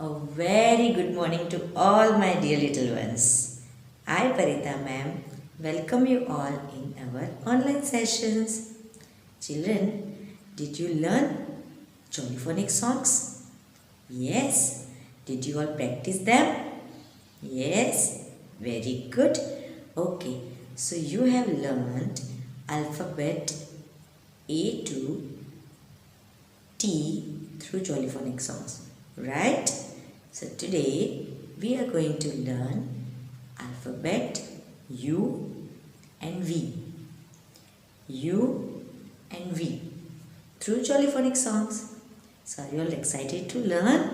A very good morning to all my dear little ones. I, Parita ma'am, welcome you all in our online sessions. Children, did you learn jollyphonic songs? Yes. Did you all practice them? Yes. Very good. Okay, so you have learned alphabet A to T through jollyphonic songs, right? So today we are going to learn alphabet U and V. U and V through jollyphonic songs. So are you all excited to learn?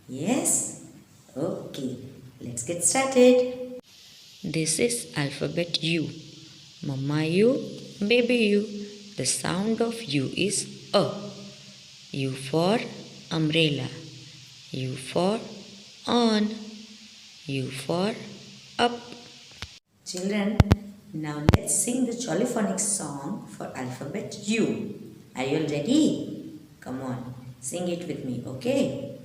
Yes? Okay, let's get started. This is alphabet U. Mama U, baby U. The sound of U is A. U for umbrella. U for on. U for up. Children, now let's sing the jollyphonic song for alphabet U. Are you all ready? Come on, sing it with me, okay?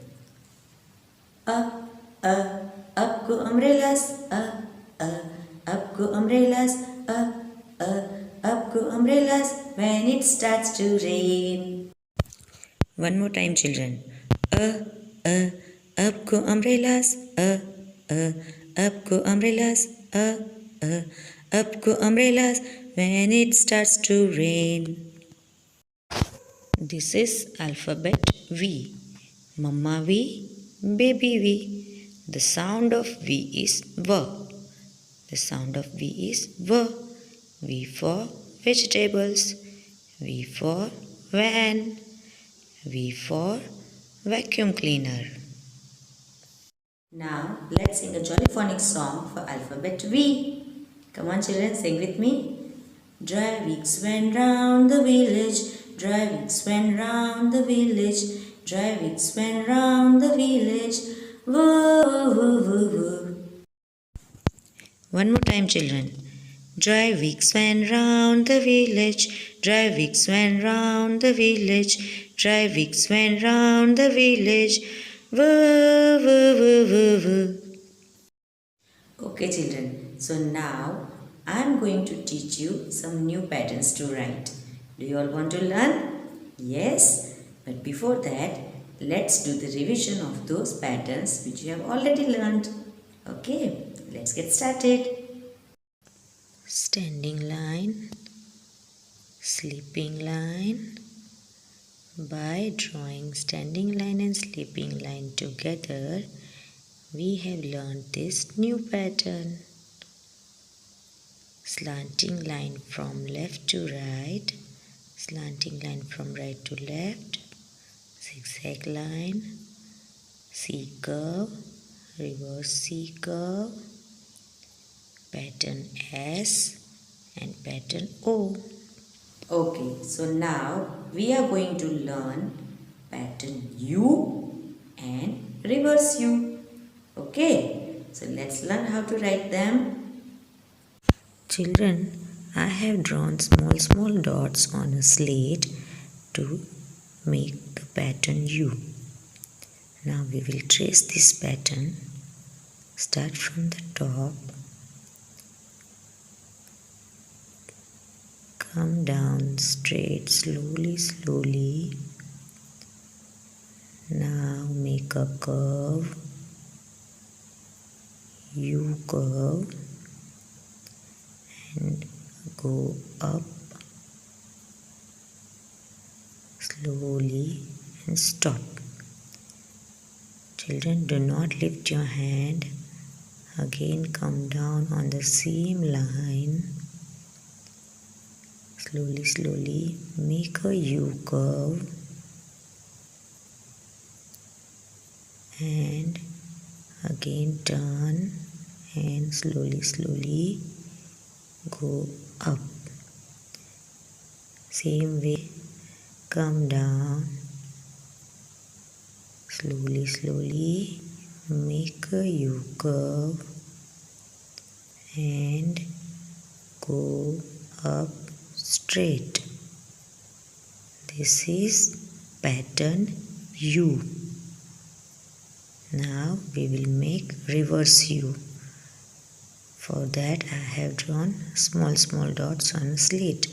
Up, up go umbrellas, up go umbrellas, up go umbrellas when it starts to rain. One more time, children. Up go umbrellas, up go umbrellas, up go umbrellas when it starts to rain. This is alphabet V. Mama V, baby V. The sound of V is V. The sound of V is V. V for vegetables. V for van. V for vacuum cleaner. Now let's sing a jollyphonic song for alphabet V. Come on children, sing with me. Dry weeks went round the village. Dry weeks went round the village. Dry weeks went round the village. Woo, woo, woo, woo. One more time children. Dry weeks went round the village. Dry weeks went round the village. Dry weeks went round the village. Woo, woo, woo, woo, woo. Okay children, so now I am going to teach you some new patterns to write. Do you all want to learn? Yes, but before that, let's do the revision of those patterns which you have already learned. Okay, let's get started. Standing line, sleeping line. By drawing standing line and sleeping line together, we have learned this new pattern. Slanting line from left to right, slanting line from right to left, zigzag line, C curve, reverse C curve, pattern S and pattern O. Okay, so now we are going to learn pattern U and reverse U. Okay, so let's learn how to write them. Children, I have drawn small dots on a slate to make the pattern U. Now we will trace this pattern. Start from the top. Come down straight, slowly. Now make a curve, U curve, and go up slowly and stop. Children, do not lift your hand. Again come down on the same line. Slowly make a U curve and again turn and slowly go up. Same way, come down, slowly make a U curve and go up straight. This is pattern U. Now we will make reverse U. For that I have drawn small dots on a slate.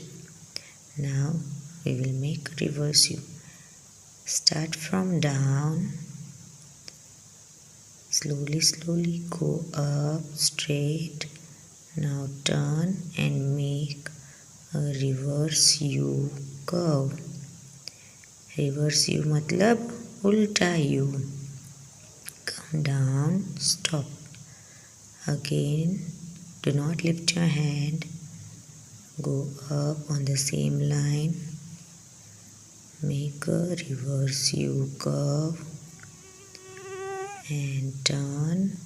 Now we will make reverse U. Start from down, slowly go up straight. Now turn and make a reverse U curve. Reverse U मतलब उल्टा U. Come down, stop. Again, do not lift your hand. Go up on the same line. Make a reverse U curve and turn.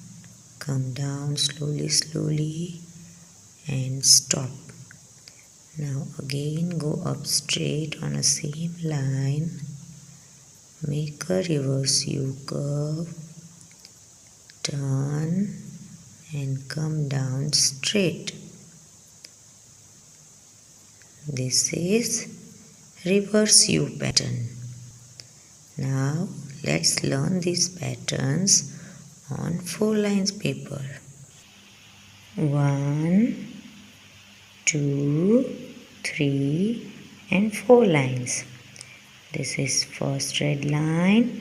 Come down slowly and stop. Now again go up straight on the same line. Make a reverse U curve. Turn and come down straight. This is reverse U pattern. Now let's learn these patterns on 4 lines paper. 1, 2, 3 and 4 lines. This is first red line,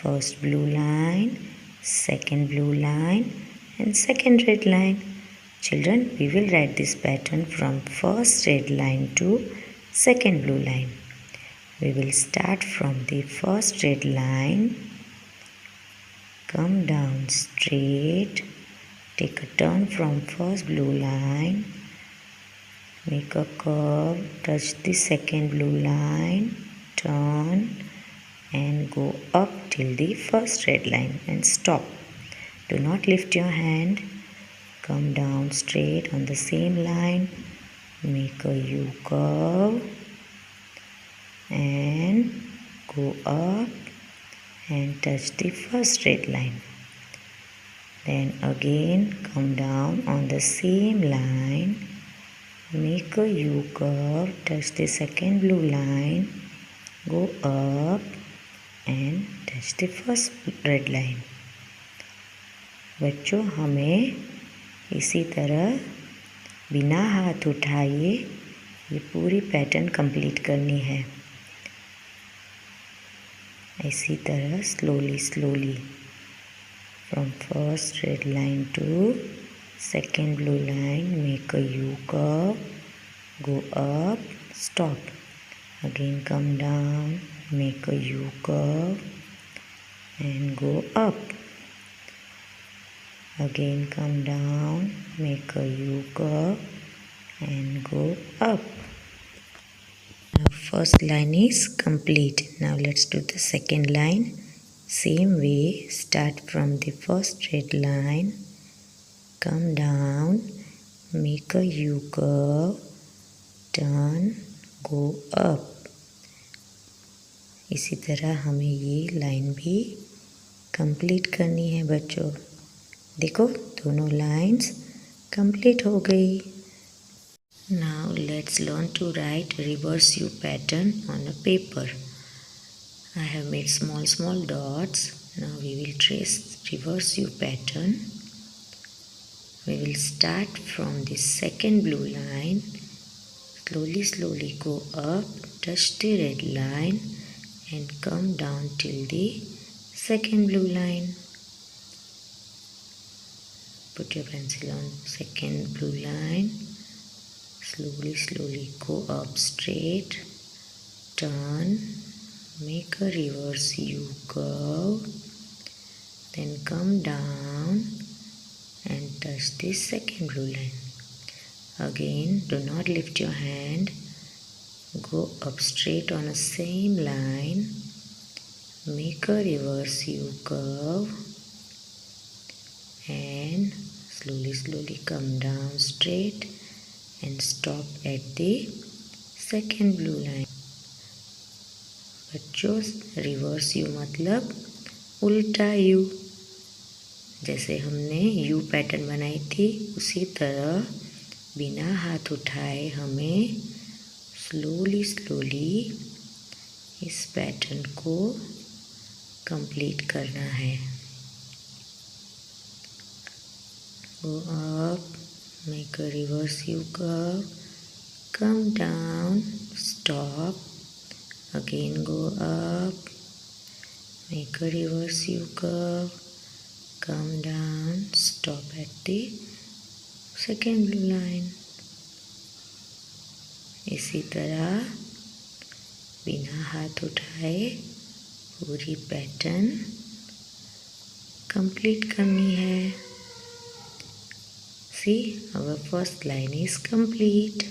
first blue line, second blue line and second red line. Children, we will write this pattern from first red line to second blue line. We will start from the first red line, come down straight, take a turn from first blue line, make a curve, touch the second blue line, turn and go up till the first red line and stop. Do not lift your hand. Come down straight on the same line, make a U curve and go up and touch the first red line. Then again come down on the same line, make a U curve, touch the second blue line, go up and touch the first red line. बच्चों, हमें इसी तरह बिना हाथ उठाए ये पूरी pattern complete करनी है. इसी तरह slowly from first red line to second blue line, make a U curve, go up, stop. Again come down, make a U curve and go up. Again come down, make a U curve and go up. Now first line is complete. Now let's do the second line. Same way, start from the first red line, come down, make a U curve, turn, go up. इसी तरह हमें ये line भी complete करनी है बच्चों. देखो दोनों लाइंस कंप्लीट हो गई. Now let's learn to write reverse U pattern on a paper. I have made small dots. Now we will trace reverse U pattern. We will start from the second blue line. Slowly go up, touch the red line and come down till the second blue line. Put your pencil on second blue line. Slowly go up straight, turn, make a reverse U curve, then come down and touch the second blue line. Again, do not lift your hand. Go up straight on the same line, make a reverse U curve and slowly come down straight and stop at the second blue line. बच्चों, reverse you मतलब उल्टा you. जैसे हमने you pattern बनाई थी उसी तरह बिना हाथ उठाए हमें स्लोली इस पैटर्न को कंप्लीट करना है. Go up, make a reverse U curve, come down, stop, again go up, make a reverse U curve, come down, stop at the second blue line. इसी तरह बिना हाथ उठाए पूरी पैटर्न कंप्लीट करनी है. See, our first line is complete.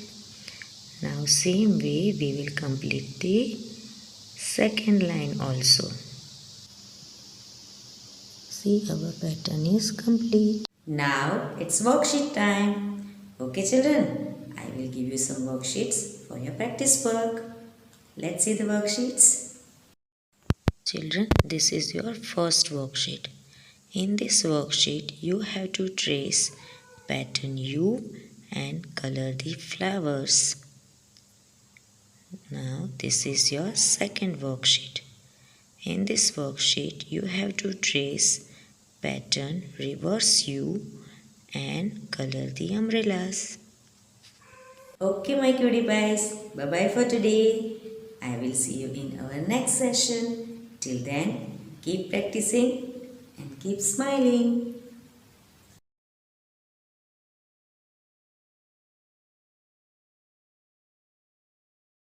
Now same way we will complete the second line also. See, our pattern is complete. Now it's worksheet time. Okay children, I will give you some worksheets for your practice work. Let's see the worksheets. Children, this is your first worksheet. In this worksheet, you have to trace pattern U and color the flowers. Now, this is your second worksheet. In this worksheet, you have to trace pattern reverse U and color the umbrellas. Okay, my cutie pies. Bye-bye for today. I will see you in our next session. Till then, keep practicing and keep smiling.